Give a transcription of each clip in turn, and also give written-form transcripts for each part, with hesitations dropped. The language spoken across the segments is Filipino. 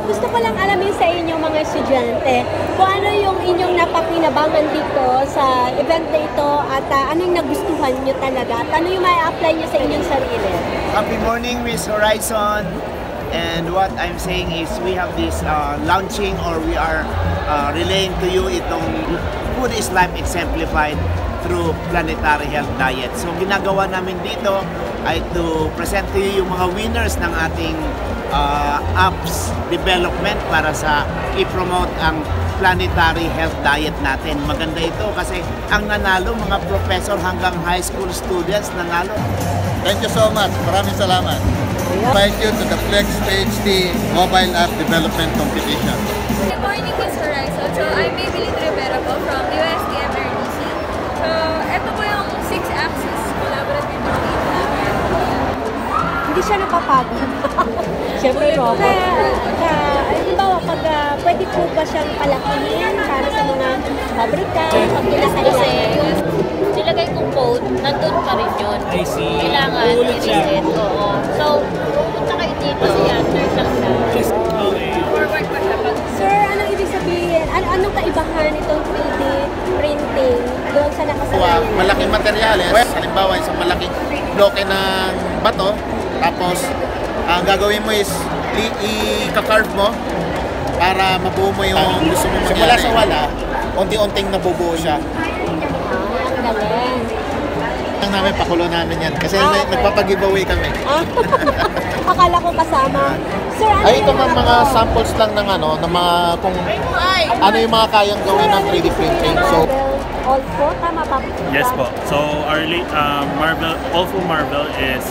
gusto ko lang alamin sa inyo mga estudyante, kung ano yung inyong napakinabangan dito sa event na ito at ano yung nagustuhan nyo talaga at ano yung ma-apply nyo sa inyong sarili. Happy morning, Miss Horizon. And what I'm saying is we have this launching or we are relaying to you itong Food is Life Exemplified through Planetary Health Diet. So ginagawa namin dito ay to present to you yung mga winners ng ating apps development para sa i-promote ang Planetary Health Diet natin. Maganda ito kasi ang nanalo mga professor hanggang high school students nanalo. Thank you so much. Maraming salamat. Invite you to the Flex PhD Mobile App Development Competition. Good morning, Miss Horizon. So, I'm Maybelline Rivera po from UST MRDC. So, ito po yung 6-axis collaborative team. Hindi siya napapagod. Siyempre, robot. Halimbawa, pag pwede po ba siyang palakihin para sa mga pabrika, pag pinakailangan? Nilagay kong code, nandun pa rin yun. I see. Kailangan i-reset. Oo. So, pupunta kayo dito sa answer lang siya. Okay. Forward pa siya. Sir, anong ibig sabihin? Anong kaibahan itong 3D printing doon sa nakasanayan? Malaking materyales, halimbawa isang malaking bloke ng bato, tapos ang gagawin mo is i-carve mo para mabuo mo yung gusto mo mangyari. Simula sa wala, unti-unting nabubuo siya. Ang galing. Ang namin, pakulo namin yan. Kasi nagpapag-giveaway kami. Akala ko kasama. Sir, ano Ay, ito mga samples lang ng ano, ng mga kung ano yung mga kayang gawin ng 3D printing. So, all four, tama pa? Yes po. So our Marvel, All-Full Marvel is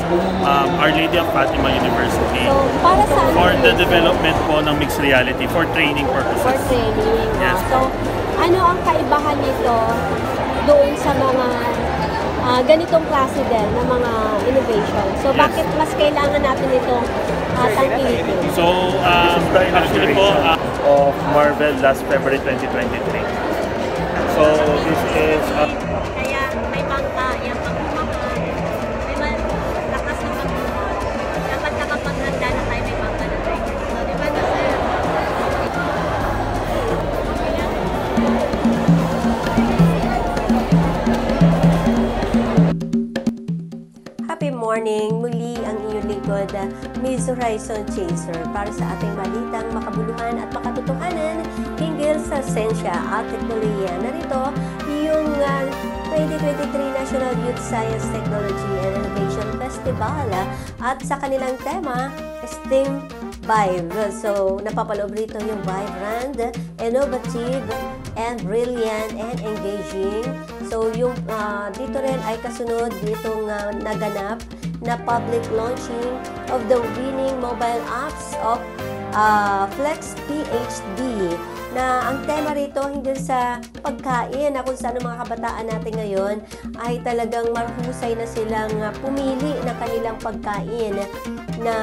Our Lady of Fatima University. So, para sa For the development po ng mixed reality, for training For purposes. training. Yes. So, ano ang kaibahan nito doon sa mga ganitong klase din ng mga innovation? So, Yes. bakit mas kailangan natin itong tangkilikin? So actually po, of Marvel last February 2023. So this is Kaya may bangka, yung pagmamahal, may lakas ng pagmamahal. Dapat nakapaghanda na tayo, may bangka na tayo. So, di ba na sir? Happy morning! Muli ang iyong lingkod, Miss Horizon Chaser, para sa ating balitang makabuluhan at makatotohanan hinggil sa sensya at teknolohiya. Narito yung 2023 National Youth Science, Technology and Innovation Festival at sa kanilang tema, STEM Vibe. So, napapaloob rito yung vibrant, innovative, and brilliant, and engaging. So, yung dito rin ay kasunod ditong naganap na public launching of the winning mobile apps of Flex PhD, na ang tema rito hinggil sa pagkain, na kung saan ang mga kabataan natin ngayon ay talagang marhusay na silang pumili ng kanilang pagkain, na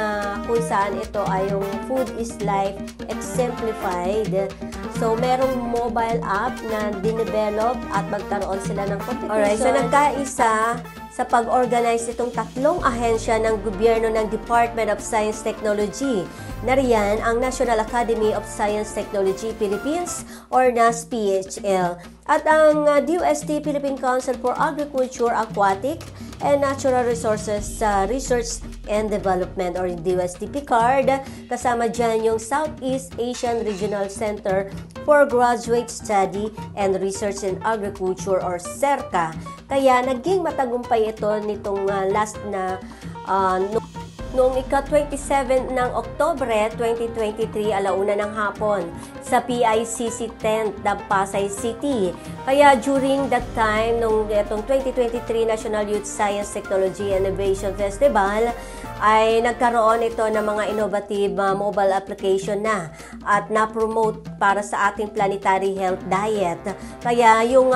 kung saan ito ay yung Food is Life Exemplified. So, merong mobile app na dinevelop at magkaroon sila ng competition. Alright, so nagkaisa sa pag-organize itong tatlong ahensya ng gobyerno ng Department of Science Technology. Nariyan ang National Academy of Science Technology Philippines or NASPHL at ang DOST Philippine Council for Agriculture, Aquatic, and Natural Resources Research and Development or DOST PICARD. Kasama dyan yung Southeast Asian Regional Center for Graduate Study and Research in Agriculture or CERCA. Kaya naging matagumpay ito nitong last na noong ika-27 ng Oktubre 2023, alauna ng hapon sa PICC tent ng Pasay City. Kaya during that time, nung itong 2023 National Youth Science, Technology and Innovation Festival, ay nagkaroon ito ng mga innovative mobile application na at na-promote para sa ating Planetary Health Diet. Kaya yung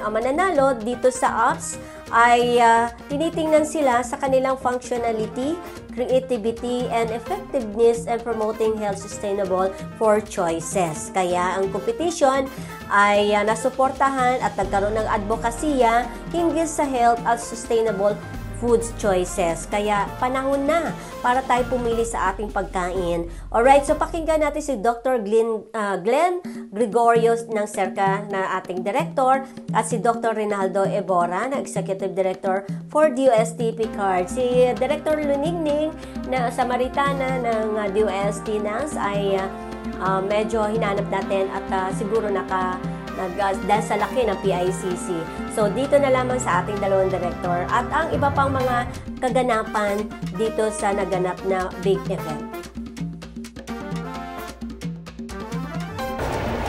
mananalo dito sa apps ay tinitingnan sila sa kanilang functionality, creativity, and effectiveness and promoting health sustainable for choices. Kaya ang competition ay nasuportahan at nagkaroon ng advokasya hinggil sa health at sustainable food choices. Kaya panahon na para tayo pumili sa ating pagkain. Alright, so pakinggan natin si Dr. Glenn Gregorio ng SERCA na ating director at si Dr. Rinaldo Evora na Executive Director for DOST Picard. Si Director Luningning na Samaritana ng DOST NAS ay medyo hinanap natin at siguro dahil sa laki ng PICC. So, dito na lamang sa ating dalawang director at ang iba pang mga kaganapan dito sa naganap na big event.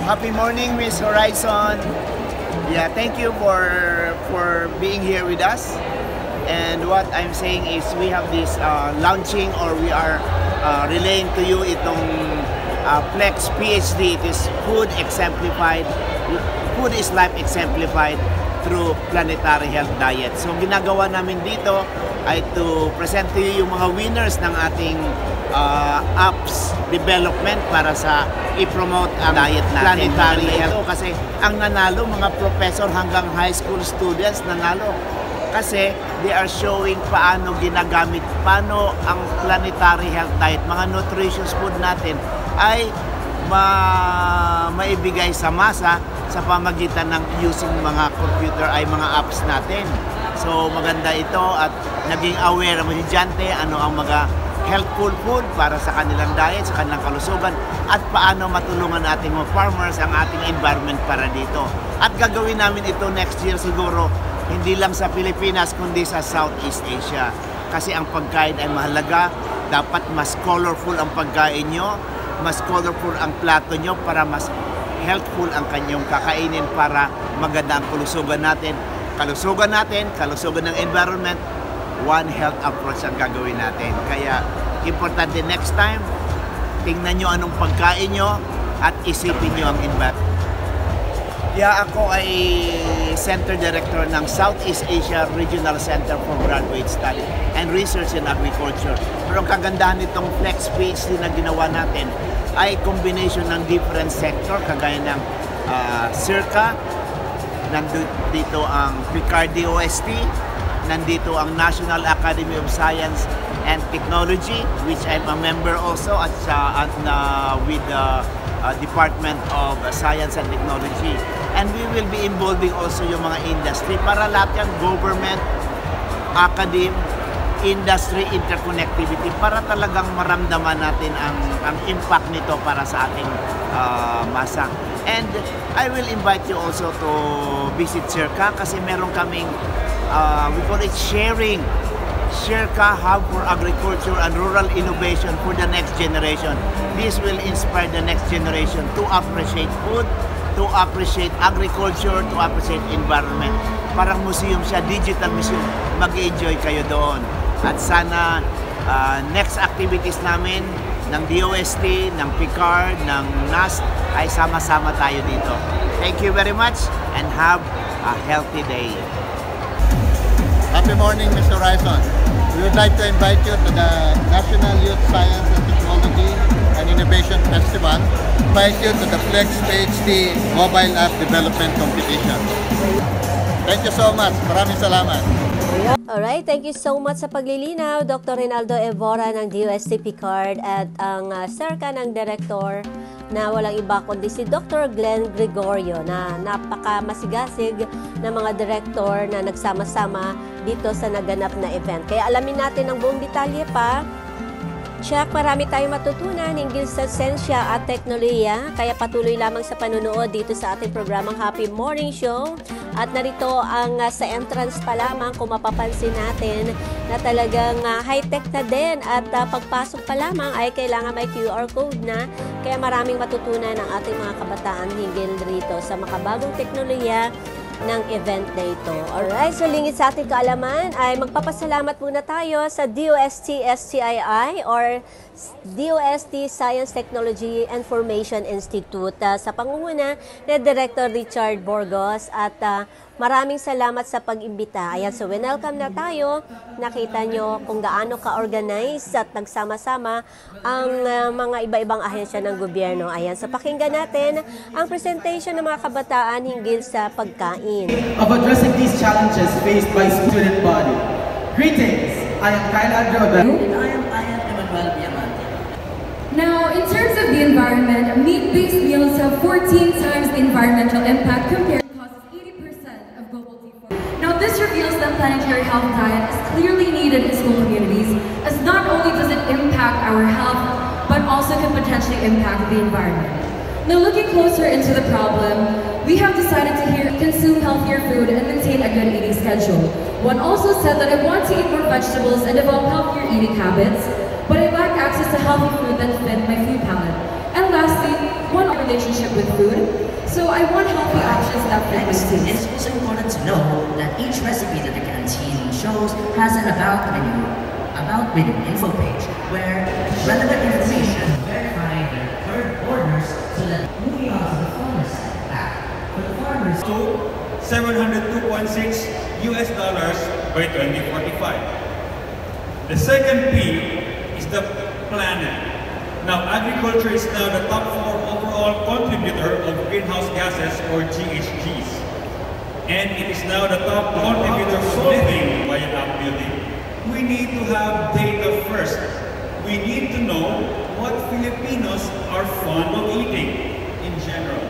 Happy morning, Miss Horizon. Yeah, thank you for being here with us. And what I'm saying is we have this launching, or we are relaying to you itong Flex PhD. It is food is life exemplified through planetary health diet. So ginagawa namin dito ay to present to you yung mga winners ng ating apps development para sa i-promote ang diet natin. Planetary health. Kasi ang nanalo, mga professor hanggang high school students nanalo. Kasi they are showing paano ginagamit, paano ang planetary health diet, mga nutritious food natin ay maibigay sa masa sa pamagitan ng using mga computer ay mga apps natin. So maganda ito at naging aware ang mga estudyante ano ang mga healthful food para sa kanilang diet, sa kanilang kalusugan at paano matulungan ating mga farmers ang ating environment para dito. At gagawin namin ito next year siguro hindi lang sa Pilipinas kundi sa Southeast Asia. Kasi ang pagkain ay mahalaga, dapat mas colorful ang pagkain nyo, mas colorful ang plato nyo para mas healthful ang kanyang kakainin para maganda ang kalusugan natin, kalusugan ng environment, one health approach ang gagawin natin. Kaya importante next time, tingnan nyo anong pagkain nyo at isipin nyo ang environment. Yeah, ako ay Center Director ng Southeast Asia Regional Center for Graduate Study and Research in Agriculture. Pero ang kagandahan nitong Flex PhD na ginawa natin ay combination ng different sector kagaya ng SERCA, nandito ang Picard DOST, nandito ang National Academy of Science and Technology, which I'm a member also at with the Department of Science and Technology. And we will be involving also yung mga industry para lahat yan, government, academe, industry, interconnectivity para talagang maramdaman natin ang impact nito para sa ating masa. And I will invite you also to visit SERCA kasi meron kaming we call it sharing SERCA Hub for Agriculture and Rural Innovation for the next generation. This will inspire the next generation to appreciate food, to appreciate agriculture, to appreciate environment. Parang museum siya, digital museum. Mag-enjoy kayo doon. At sana next activities namin ng DOST, ng Picard, ng NAS ay sama-sama tayo dito. Thank you very much and have a healthy day. Happy morning, Mr. Horizon. We would like to invite you to the National Youth Science and Technology and Innovation Festival. Invite you to the Flex PhD Mobile App Development Competition. Thank you so much. Maraming salamat. Alright, thank you so much sa paglilinaw, Dr. Rinaldo Evora ng DOST Picard at ang SERCA ng Director na walang iba kundi si Dr. Glenn Gregorio na napaka-masigasig na mga director na nagsama-sama dito sa naganap na event. Kaya alamin natin ang buong detalye pa. Check, marami tayong matutunan hinggil sa siyensya at teknolohiya. Kaya patuloy lamang sa panunood dito sa ating programang Happy Morning Show. At narito ang sa entrance pa lamang kung mapapansin natin na talagang high-tech na din at pagpasok pa lamang ay kailangan may QR code na. Kaya maraming matutunan ang ating mga kabataan hinggil rito sa makabagong teknolohiya ng event na ito. Alright, so lingid sa ating kaalaman ay magpapasalamat muna tayo sa DOST STII or DOST Science Technology Information Institute sa pangunguna ni Director Richard Borgos at maraming salamat sa pag-imbita. Ayan, so welcome na tayo. Nakita nyo kung gaano ka-organize at nagsama-sama ang mga iba-ibang ahensya ng gobyerno. Ayan, so pakinggan natin ang presentation ng mga kabataan hinggil sa pagkain. Of addressing these challenges faced by student body. Greetings, I am Kyle Adroda. And I am Emmanuel Diamante. Now, in terms of the environment, meat-based meals have 14 times the environmental impact compared to causes 80% of global deforestation. Now, this reveals that planetary health diet is clearly needed in school communities, as not only does it impact our health, but also can potentially impact the environment. Now, looking closer into the problem, we have decided to consume healthier food and maintain a good eating schedule. One also said that I want to eat more vegetables and develop healthier eating habits, but I lack access to healthy food that fit my food palette. And lastly, one relationship with food, so I want healthy options that fit my taste. It's also important to know that each recipe that the canteen shows has an about menu info page where relevant information verifying their current orders so that moving on to the farmer's back. For the farmers to $702.6 by 2045. The second P is the planet. Now, agriculture is now the top 4 overall contributor of greenhouse gases or GHGs. And it is now the top contributor of living by an upbuilding. We need to have data first. We need to know what Filipinos are fond of eating in general.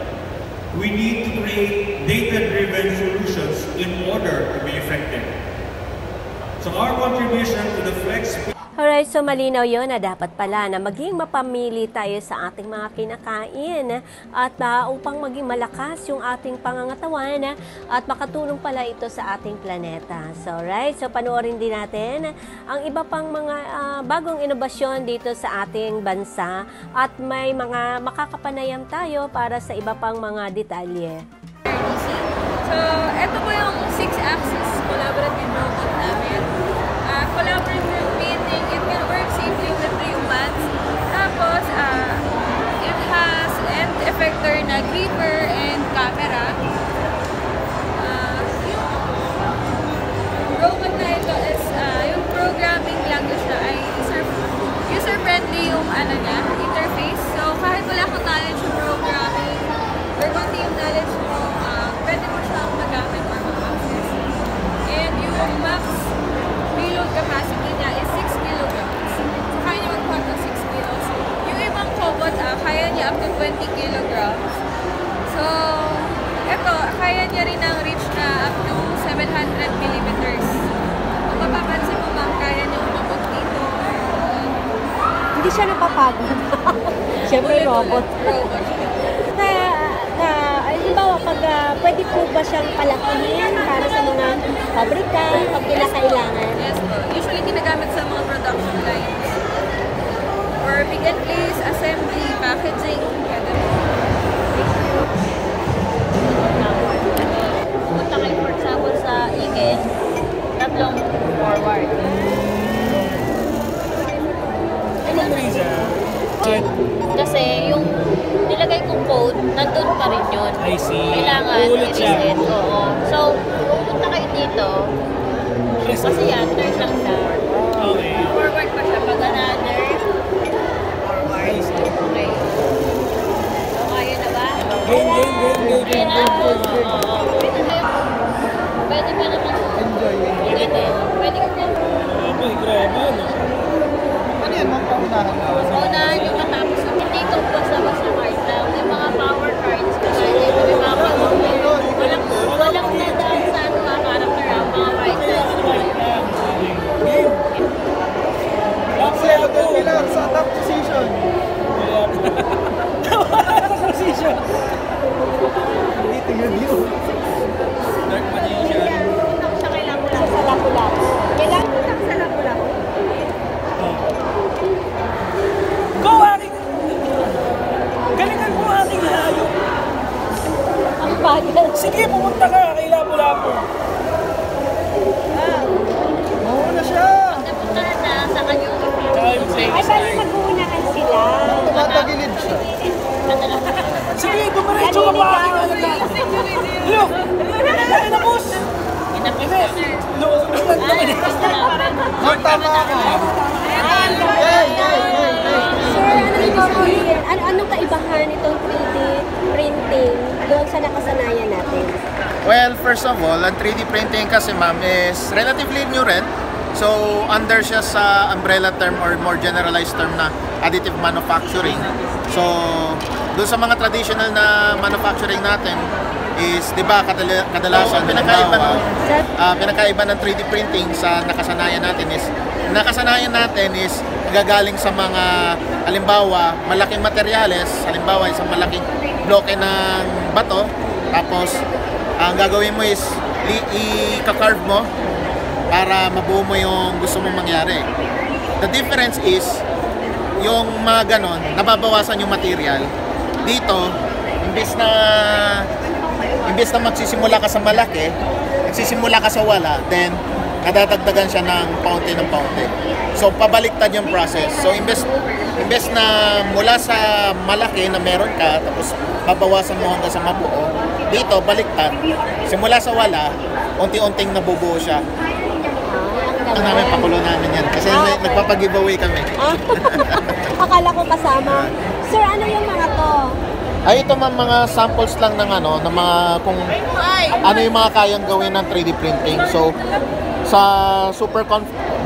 We need to create data-driven solutions in order to be effective. So our contribution to the Flex... Alright, so malinaw yun na dapat pala na maging mapamili tayo sa ating mga kinakain at upang maging malakas yung ating pangangatawan at makatulong pala ito sa ating planeta. So, alright, so panoorin din natin ang iba pang mga bagong inobasyon dito sa ating bansa at may mga makakapanayam tayo para sa iba pang mga detalye. So, ito po yung 6-axis collaborative robot namin. Collaborative meaning it can work safely with humans. Tapos, it has end effector na gripper and camera. Yung robot na ito is, yung programming language na ay user-friendly yung interface. So, kahit wala kang knowledge yung programming, or konti yung knowledge mo, pwede mo siyang magamit or mag-access. And yung max payload capacity niya is 6 kilograms. So, kaya niya mag-pack ng 6 kilos. Yung ibang cobot, kaya niya up to 20 kilograms. So, eto, kaya niya rin ang reach na up to 700 millimeters. Kung mapapansin mo, ma'am, kaya niya umabot dito. Hindi siya napapagod. Siyempre, robot. Halimbawa, pwede po ba siyang palakihin para sa mga pabrika pag kinakailangan? Yes po. Usually, ginagamit sa mga production lines. For pick and place, assembly, packaging, Pumunta kayo, for example, sa Igin, tatlong forward. Kasi yung nilagay kong code, nandun pa rin yun. I see. Kailangan i-reset. Oo. So, pupunta kayo dito. Kasi yan, turn lang siya. Okay. Forward pa siya. Pag another, forward. Okay. So, kaya na ba? Go. Kaya na. Oo. Pwede ba naman? Enjoy. Pwede ka din. Okay, grabe. Ano yan, ma'am? Paunahan yung matapos. Hindi ito basta-basta card lang. May mga power cards. Kasi dito may mga walang nadaan sa mga character ang mga fighters. Kailangan sa top position. Position. Dito yung view. Dark magician. Siya kailangan ko lang. Sa lapu-lapu. Kailangan ko lang sa lapu-lapu. Go, aking! Galingan mo aking hayop. Ang bagal. Sige, pumunta ka kay Lapu-Lapu. Mauna siya. Napuntahan na sa kanyang Ay, bali mag-uunahan sila. Tumatagilid siya. Sige, dumiretso ka pa aking hayop. Look! Ay, na, boss! Tama ka. Sir, anong kaibahan itong 3D printing doon sa nakasanayan natin? Well, first of all, ang 3D printing kasi ma'am is relatively new rin. So, under siya sa umbrella term or more generalized term na additive manufacturing. So, doon sa mga traditional na manufacturing natin is, di ba, kadalasan, pinakaiba ng 3D printing sa nakasanayan natin is gagaling sa mga, halimbawa, malaking materyales, halimbawa, isang malaking bloke ng bato, tapos, ang gagawin mo is, i-carve mo para mabuo mo yung gusto mong mangyari. The difference is, yung mga ganon, nababawasan yung material. Dito, imbes na magsisimula ka sa malaki, magsisimula ka sa wala, then nadadagdagan siya ng paunti. So, pabaliktad yung process. So, imbes na mula sa malaki na meron ka, tapos babawasan mo hanggang sa mabuo, dito, baliktad. Simula sa wala, unti-unting nabubuo siya. Ang namin, pakulo namin yan. Kasi nagpapag-giveaway kami. Akala ko kasama. Sir, ano yung mga to? Ay, ito mga samples lang ng ng mga kung ano yung mga kayang gawin ng 3D printing. So, sa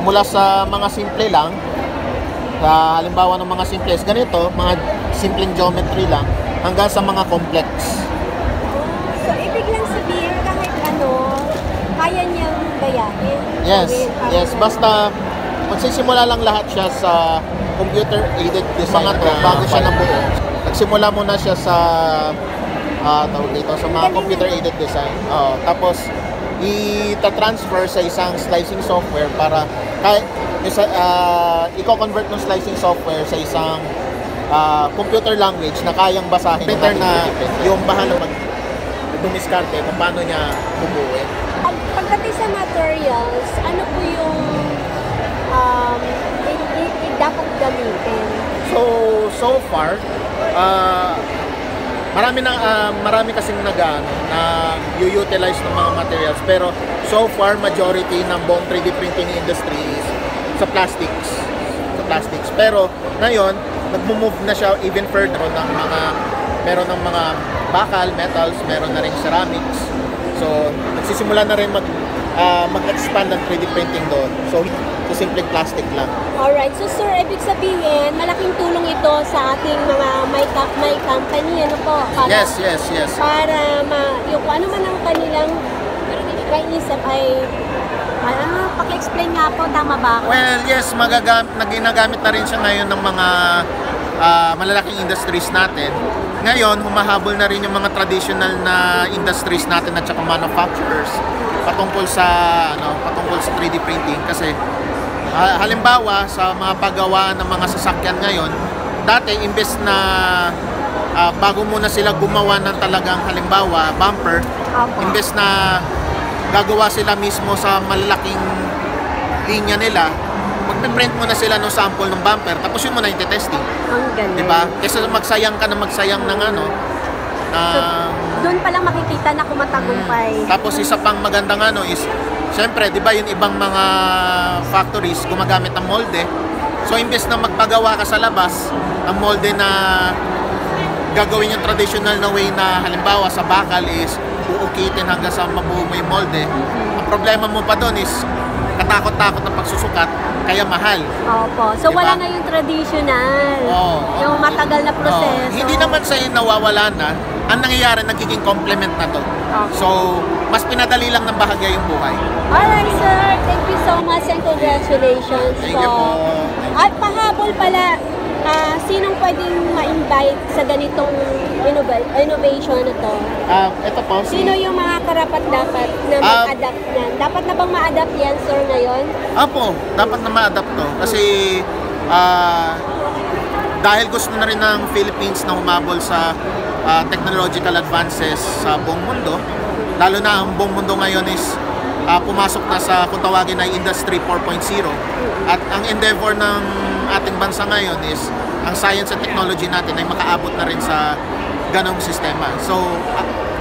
mula sa mga simple lang, halimbawa ng mga simples, ganito, mga simpleng geometry lang, hanggang sa mga complex. So, ibig lang sabihin kahit kaya niyang gayahin. Yes. Basta, magsisimula lang lahat siya sa computer-aided design bago siya nabuo. Nagsimula muna siya sa tawag dito, sa mga computer-aided design. Tapos, i-transfer sa isang slicing software para i-convert ng slicing software sa isang computer language na kayang basahin. Printer na yung bahala dumiskarte kung paano niya bubuuin. Pagdating sa materials, ano po yung dapat gamitin? So far, marami kasing na-utilize ng mga materials, pero so far majority ng buong 3D printing industry is sa plastics. Pero ngayon, nagmo-move na siya even further meron ng mga bakal, metals, meron na rin ceramics. So, nagsisimula na rin mag-expand ng 3D printing doon. So simpleng plastic lang. Alright, so sir, ibig sabihin, malaking tulong ito sa ating mga may company, ano po? Yes. Para yung ano man ang kanilang kaisip ay, paki-explain nga po, tama ba? Well, yes, ginagamit na rin siya ngayon ng mga malalaking industries natin. Ngayon, humahabol na rin yung mga traditional na industries natin at saka manufacturers patungkol sa 3D printing kasi halimbawa sa mga paggawa ng mga sasakyan ngayon, dati imbes na bago muna sila gumawa ng talagang halimbawa bumper, imbes na gagawa sila mismo sa malalaking linya nila, magpe-print muna sila ng sample ng bumper tapos yun muna yung testing. Ang galing. Diba? Kasi magsayang ng doon pa lang makikita na kumatagumpay. Tapos isa pang magandang is siyempre, di ba yung ibang mga factories gumagamit ng molde. So, imbes na magpagawa ka sa labas, ang molde na gagawin yung traditional na way na halimbawa sa bakal is uukitin hanggang sa mabuo mo yung molde. Ang problema mo pa doon is katakot-takot na pagsusukat, kaya mahal. Opo. So, diba? Wala na yung traditional. Yung matagal na proseso. Hindi naman sa'yo nawawala na. Ang nangyayari, nagiging complement na to. So, mas pinadali lang ng bahagya yung buhay. Alright, sir. Thank you so much and congratulations. Thank you po. At pahabol pala, sinong pwedeng ma-invite sa ganitong innovation na to? Ito po. Sino yung mga karapat-dapat na mag-adapt yan? Dapat na bang ma-adapt yan, sir, ngayon? Apo, dapat na ma-adapt to. Kasi, dahil gusto na rin ng Philippines na humabol sa technological advances sa buong mundo, lalo na ang buong mundo ngayon is pumasok na sa kung tawagin ay Industry 4.0 at ang endeavor ng ating bansa ngayon is ang science and technology natin ay makaabot na rin sa ganong sistema. So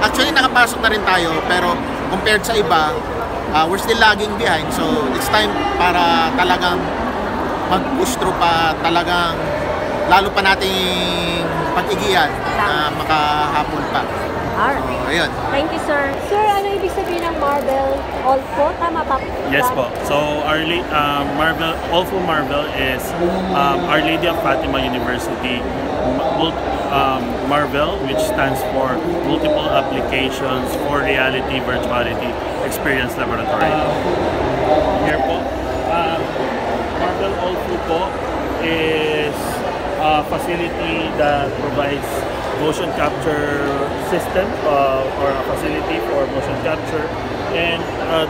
actually nakapasok na rin tayo pero compared sa iba, we're still lagging behind. So it's time para talagang mag-push through pa, talagang lalo pa nating pag-igihan na makahabol pa. Alright. Ayun. Thank you, sir. Sir, ano ibig sabihin ng Marvel Olfo? Tama ba? Yes po. So Marvel, Olfo Marvel is Our Lady of Fatima University Marvel, which stands for Multiple Applications for Reality Virtuality Experience Laboratory. Here po, Marvel Olfo po is a facility that provides motion capture system or a facility for motion capture and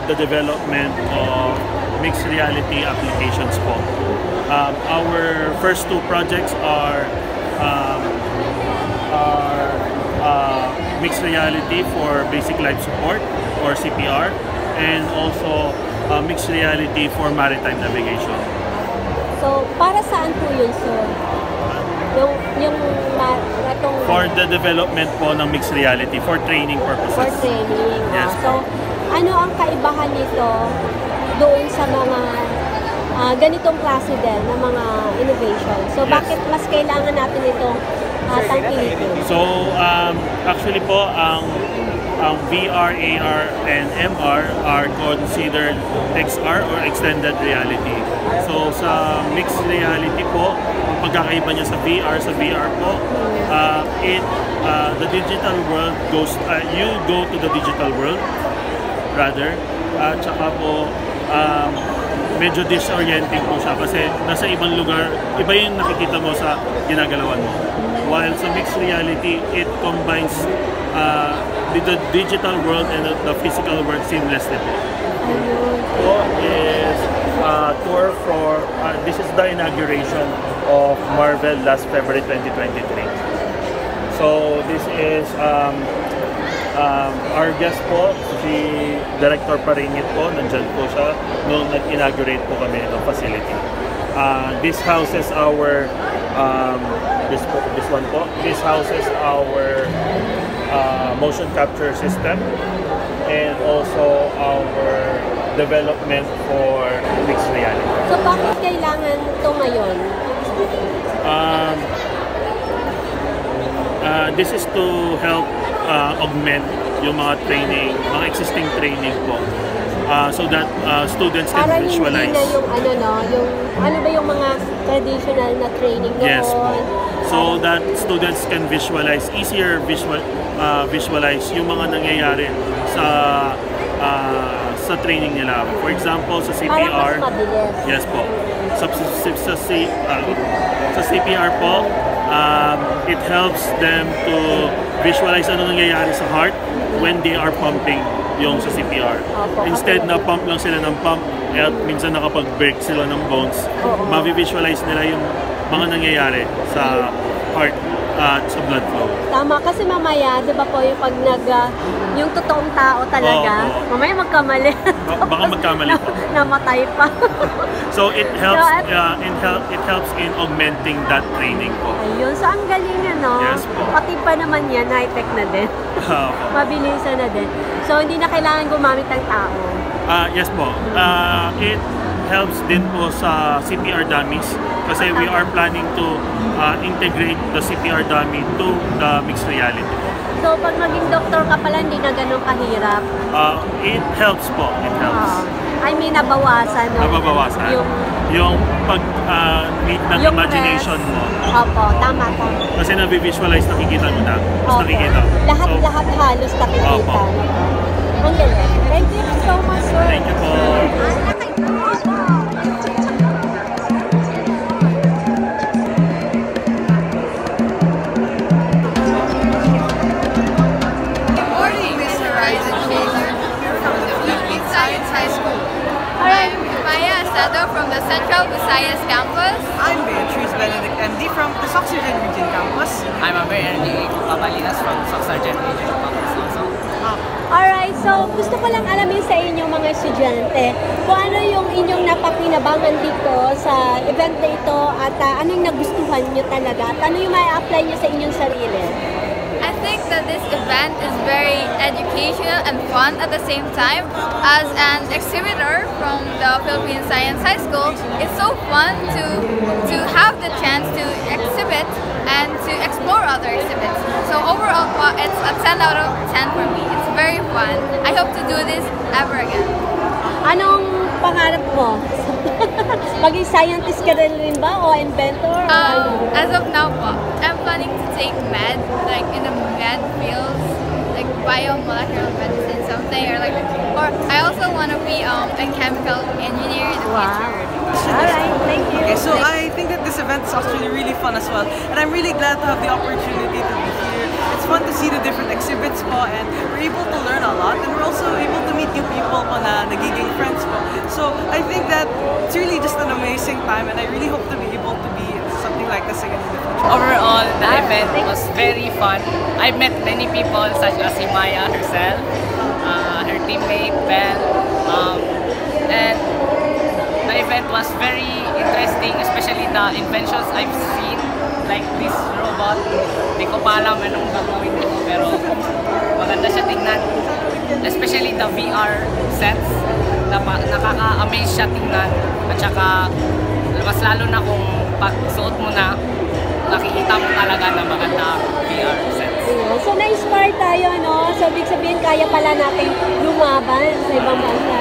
the development of mixed reality applications po. Our first two projects are mixed reality for basic life support or CPR, and also mixed reality for maritime navigation. So, para saan po yun, sir? Yung itong... For the development po ng mixed reality, for training purposes. For training. Yes. So, ano ang kaibahan nito doon sa mga ganitong klase din ng mga innovation? So, Yes. bakit mas kailangan natin itong tangkilikin? So, actually po, ang VR, AR, and MR are considered XR or extended reality. So, sa mixed reality po, ang pagkakaiba niya sa VR po, the digital world goes, you go to the digital world, rather, tsaka po, medyo disorienting po siya kasi nasa ibang lugar, iba yung nakikita mo sa ginagalawan mo. While sa mixed reality, it combines the digital world and the physical world seamlessly. So is tour for this is the inauguration of Marvel last February 2023. So this is our guest po, si Director Paringit po, nandyan po siya nung nag-inaugurate po kami ng facility. This houses our this one po. This houses our motion capture system and also our development for mixed reality. So, bakit kailangan ito ngayon? This is to help augment yung mga training, mga existing training po. So that students can Parang visualize. Hindi na yung ano ba yung mga traditional na training doon? Yes po. So that students can visualize, easier visualize yung mga nangyayari sa training nila. For example, sa CPR. Parang mas mabilis. Yes po. Sa CPR po, it helps them to visualize ano nangyayari sa heart when they are pumping yung sa CPR. Instead na pump lang sila ng pump at minsan nakapag-break sila ng bones, ma-visualize nila yung mga nangyayari sa heart at sa blood flow. Tama, kasi mamaya, di ba po, yung pag yung totoong tao talaga, mamaya magkamali. Baka magkamali po. Namatay pa. So it helps it helps in augmenting that training po. Ayun, so ang galing ano. Yes po. Pati pa naman yan, high-tech na din. Mabilisan na din. So hindi na kailangan gumamit ng tao. Yes po. It helps din po sa CPR dummies kasi we are planning to integrate the CPR dummy to the mixed reality. So pag maging doktor ka pala, hindi na ganun kahirap? It helps po. It helps. I mean, nabawasan. No? Nababawasan. Yung pag-need ng imagination mo. Opo, tama po. Kasi na-visualize, nakikita mo na. Mas nakikita. Lahat halos nakikita. Opo. Ang galing. Thank you so much, sir. Thank you po. From the Central Visayas campus. I'm Beatrice Benedict MD from the Soxargen Region campus. I'm Amber Energy Papalinas from Soxargen Region campus also. Alright, so gusto ko lang alamin sa inyo mga estudyante kung ano yung inyong napakinabangan dito sa event na ito at ano yung nagustuhan nyo talaga at ano yung ma-apply nyo sa inyong sarili. I think that this event is very educational and fun at the same time. As an exhibitor from the Philippine Science High School, it's so fun to have the chance to exhibit and to explore other exhibits. So overall po, it's a 10 out of 10 for me. It's very fun. I hope to do this ever again. Anong pangarap mo? Maging scientist ka rin ba o inventor? As of now po, I'm planning to take med, like in the med fields, like biomolecular medicine, something, or I also want to be a chemical engineer in the future. Alright, thank you. Okay, so I think that this event is actually really fun as well, and I'm really glad to have the opportunity to be here. It's fun to see the different exhibits po, and we're able to learn a lot, and we're also able to meet new people po na nagiging friends po. So I think that it's really just an amazing time, and I really hope to be able to be something like this again in the future. Overall, the event was very fun. I met many people such as Maya herself, her teammate Belle, and the event was very interesting, especially the inventions I've seen, like this robot. Hindi ko pa alam anong gagawin ko, pero maganda siya tingnan. Especially the VR sets, nakaka-amaze siya tingnan. At saka, mas lalo na kung pag-suot mo na, nakikita mo talaga na maganda VR sets. So na-inspire tayo, no? So ibig sabihin, kaya pala natin lumaban sa ibang bansa.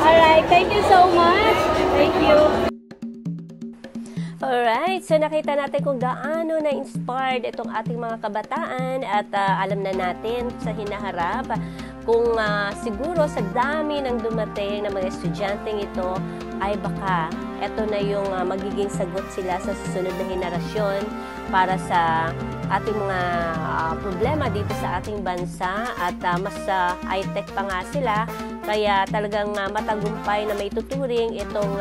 Alright, thank you so much. Thank you. Alright, so nakita natin kung gaano na-inspired itong ating mga kabataan at alam na natin sa hinaharap kung siguro sa dami ng dumating ng mga estudyanteng ito ay baka ito na yung magiging sagot sila sa susunod na henerasyon para sa ating mga problema dito sa ating bansa at mas high-tech pa nga sila. Kaya talagang matagumpay na may tuturing itong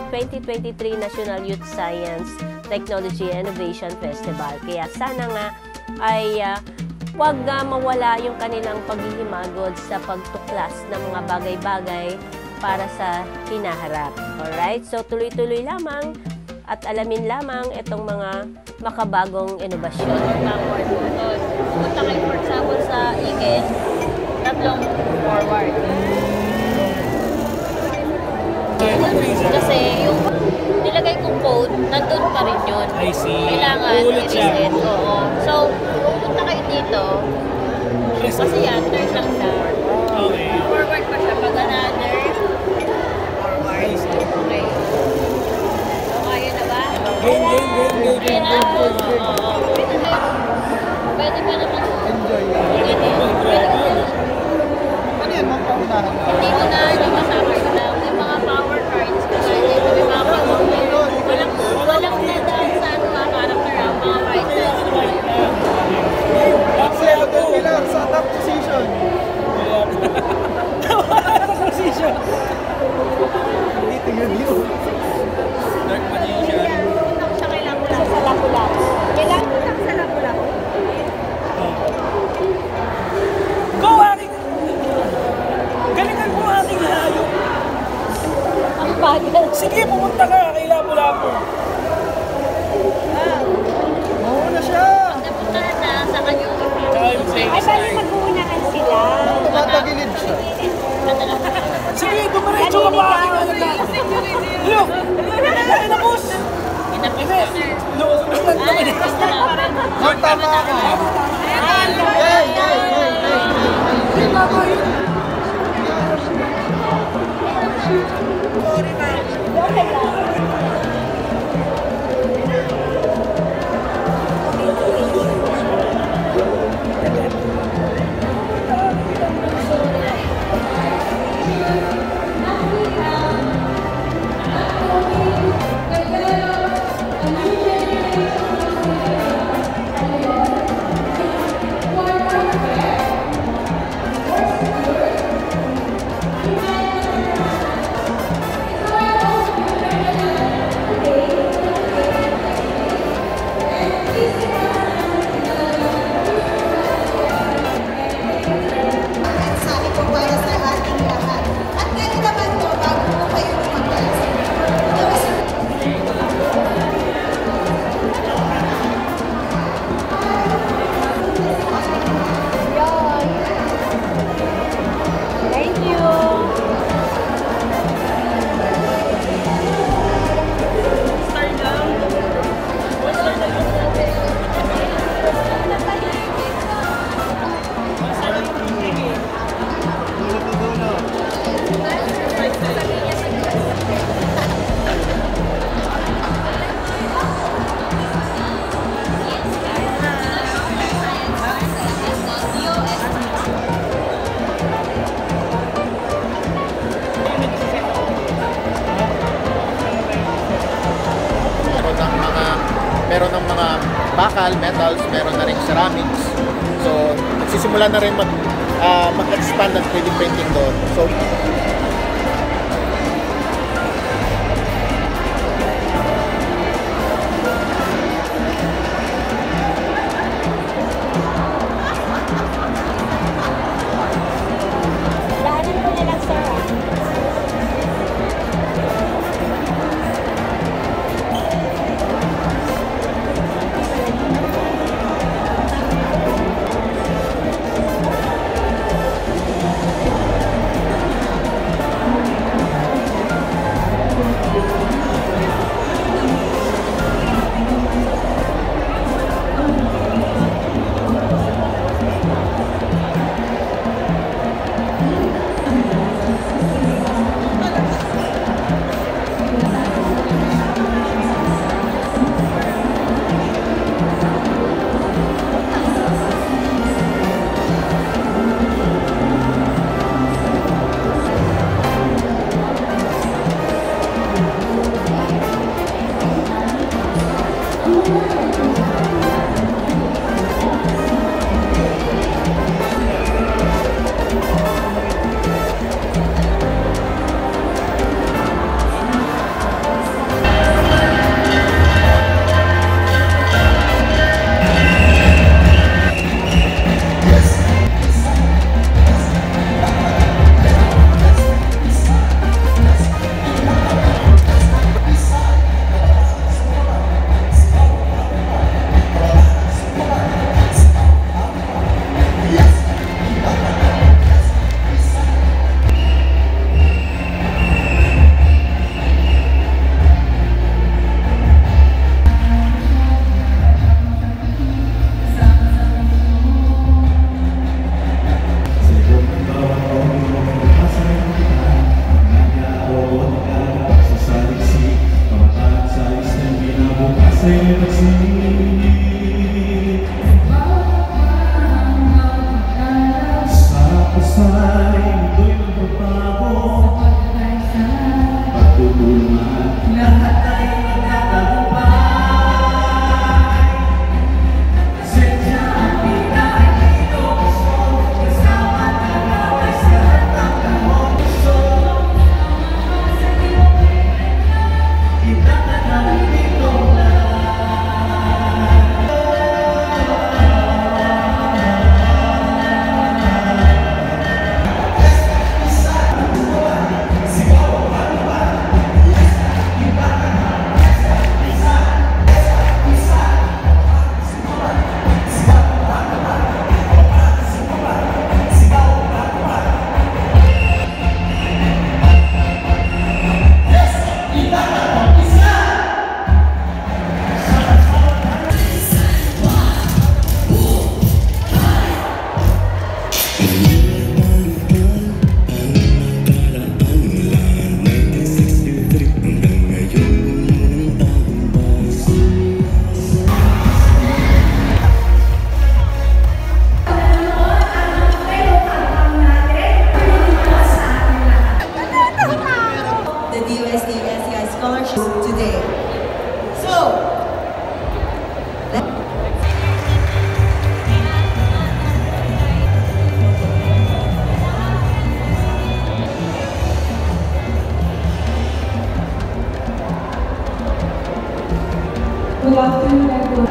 2023 National Youth Science, Technology and Innovation Festival. Kaya sana nga ay huwag mawala yung kanilang paghihimagod sa pagtuklas ng mga bagay-bagay para sa hinaharap. Alright? So tuloy-tuloy lamang at alamin lamang itong mga makabagong inobasyon. Punta kayo for example sa IGEN, tatlong forward. Kasi yung nilagay kong code, nandun pa rin yun. I see. Kailangan i-reset. Oo. So, pupunta kayo dito. Kasi yan, turn lang siya. Okay. Forward pa siya. Pag another, forward. Okay. So, kaya na ba? Kaya na. Oo. Pwede pa naman. Enjoy. Pwede pa. Ano yan, mga paunahan? Hindi ko na, hindi kasama ko lang. Yung mga power cards. Kasi dito may mga walang nadaan sa ano mga character ang mga fighters. Level nila sa top position. Position. Dito yung view. Dark Magician. Siya kailangan ko lang. Sa lapu-lapu. Kailangan ko lang sa lapu-lapu. Go, aking! Galingan mo aking hayop. Ang bagal. Sige, pumunta ka kay Lapu-Lapu. Mauna siya. Napunta na sa kanyang Ay, bali mag-uunahan sila. Tumatagilid siya. Sige, dumiretso ka pa aking alaga. Look! Ay, napos! Look! Tama ka. Hey! Tama yun! bakal, metals, meron na rin ceramics. So, nagsisimula na rin mag-expand ang 3D printing doon. So, Good afternoon, everyone.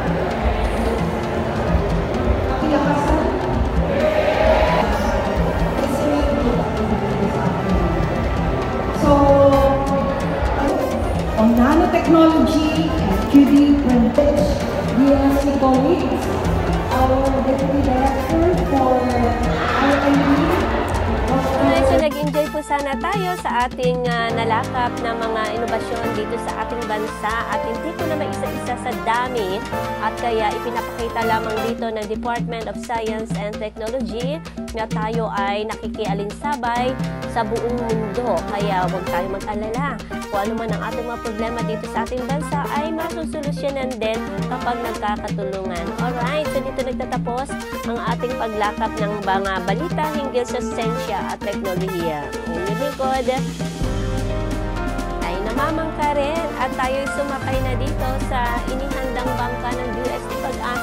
So, on nanotechnology and 3D printing, DLC colleagues, our Deputy Director for R&D. So nag-enjoy po sana tayo sa ating nalakap na mga inobasyon dito sa ating bansa at hindi ko na maisa-isa sa dami at kaya ipinapakita lamang dito ng Department of Science and Technology na tayo ay nakikialinsabay sa buong mundo. Kaya huwag tayo mag-alala. Kung ano man ang ating mga problema dito sa ating bansa ay masusolusyonan din kapag nagkakatulungan. Alright, so dito nagtatapos ang ating paglakap ng mga balita hinggil sa siyensya at teknolohiya. Ang likod ay namamangka rin at tayo'y sumakay na dito sa inihandang bangka ng UST Pag-asa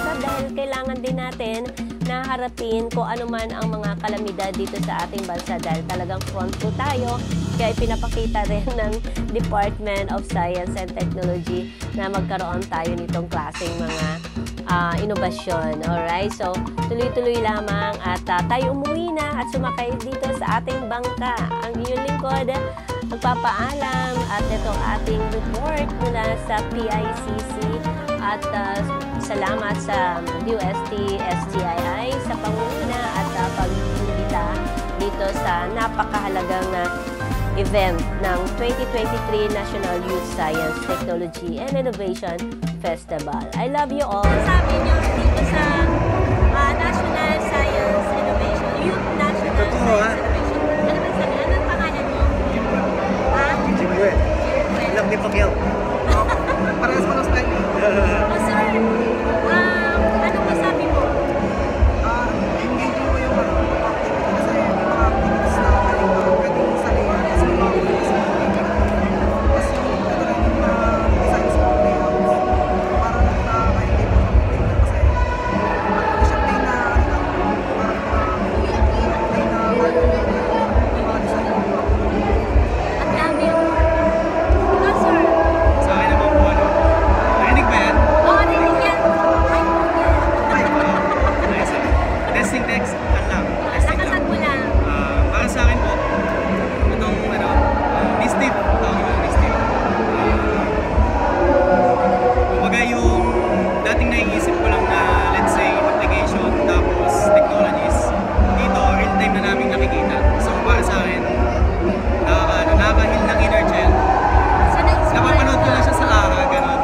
kailangan din natin na harapin kung ano man ang mga kalamidad dito sa ating bansa dahil talagang front po tayo. Kaya ipinapakita rin ng Department of Science and Technology na magkaroon tayo nitong klaseng mga inobasyon. Alright? So, tuloy-tuloy lamang at tayo umuwi na at sumakay dito sa ating bangka. Ang inyong lingkod, magpapaalam at itong ating report mula sa PICC at salamat sa UST STII sa pangunguna at pag-imbita dito sa napakahalagang event ng 2023 National Youth Science, Technology and Innovation Festival. I love you all. Sabi niyo dito sa National Science Innovation, Youth National Science Innovation. Ano ba sabi? Anong pangalan mo? Jimwe. Ilang ni Pacquiao. Parehas pa lang tayo. Sir, ano masabi mo? Engaging ko yung kasi mga activities na pwedeng salihan as well as kasi yung design sa layout parang nakakaintay po ng tingnan kasi siya play na parang play na mga design. Ang dami yung ito, sir. Sa akin naman po, nakinig ba yan? Oo, narinig yan. Testing next, lang. Nakasad mo lang. Para sa akin po, itong Nistip, tawag yung Nistip. Kumbaga yung dating naiisip ko lang na, let's say, application, tapos technologies, dito, real time na namin nakikita. So para sa akin, nakakahil ng inner child. Napapanood ko na siya sa ARA, gano'n.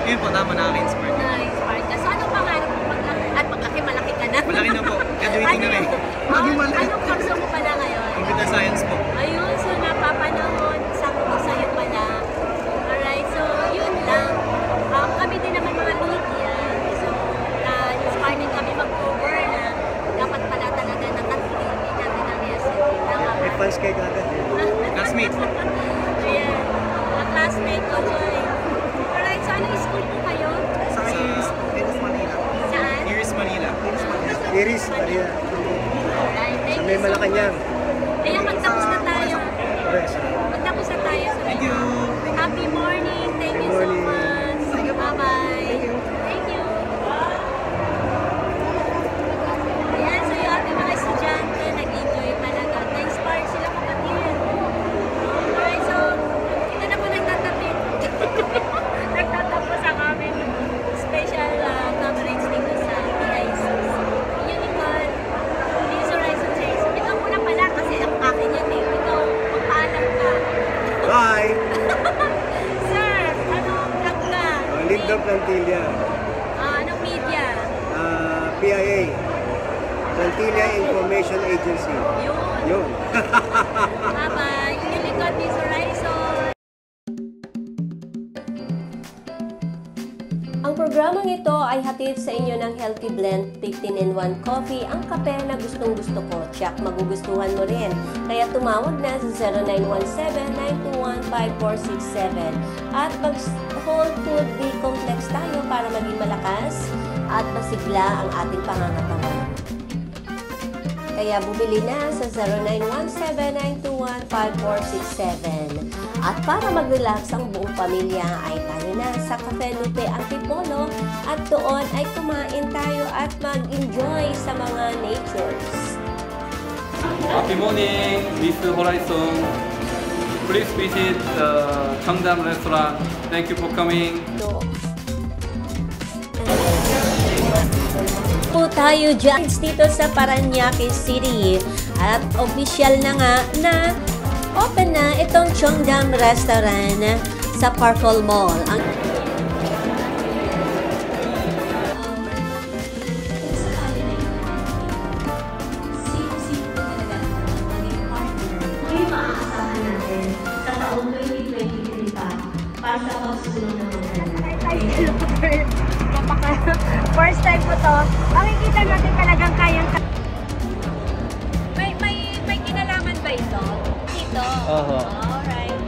Yun po, tama nakaka-inspire. Na-inspired ka. So, anong pangarap mo paglaki? At paglaki, malaki ka na. Malaki na po. Graduating na rin. Anong kurso mo pala ngayon? Computer science po. Ayun, so napapanahon. Sakto ko sa'yo pala. Alright, so yun lang. Kami din naman mga media. So, inspired din kami mag-cover na dapat pala talaga na tatlo. Hindi natin ang SNT. May fans kayo agad. Classmate. Ayan. Mga classmate ko, Joy. Alright, so anong school po kayo? Sa Iris Manila. Saan? Iris Manila. Iris Manila. Alright, thank Sa you may so Malacanang. much. Ayan, magtapos na tayo. Magtapos na tayo. Thank you. Happy morning. Thank you so much. Bye-bye. Thank you. Ayan, so yung ating mga estudyante, nag-enjoy talaga. Na-inspire sila kapatid. Alright, so ito na po nagtatapit. Nagtatapos ang aming special coverage dito sa PICC. Unicorn, Miss Horizon Chase. Ikaw muna pala kasi ang akin yan eh. Ikaw, magpaalam ka. Bye! Sir, anong vlog ka? Lindo Plantilla. Anong media? PIA. Plantilla Information Agency. Yun. Bye-bye. Unicorn, Miss Horizon. Ang programang ito ay hatid sa inyo ng Healthy Blend 15-in-1 Coffee, ang kape na gustong-gusto ko. Tiyak, magugustuhan mo rin. Kaya tumawag na sa 0917-921-5467 at mag-whole food B-complex tayo para maging malakas at masigla ang ating pangangatawan. Kaya bumili na sa 0917-921-5467. At para mag-relax ang buong pamilya ay tayo na sa Cafe Lupe Antipolo at doon ay kumain tayo at mag-enjoy sa mga natures. Happy morning, Miss Horizon. Please visit the Cheongdam restaurant. Thank you for coming. Po tayo dyan dito sa Parañaque City at official na nga na open na itong Cheongdam Restaurant sa Parkol Mall. First time po to. Makikita natin talagang kayang may kinalaman ba ito? Dito? Alright.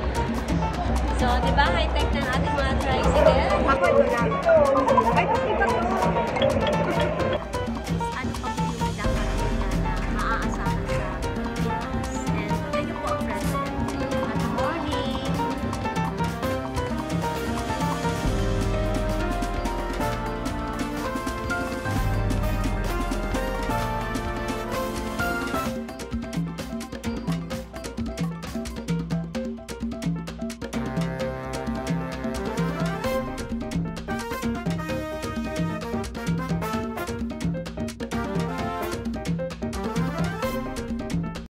So, di ba high-tech ng ating mga tricycle? Ako ito lang.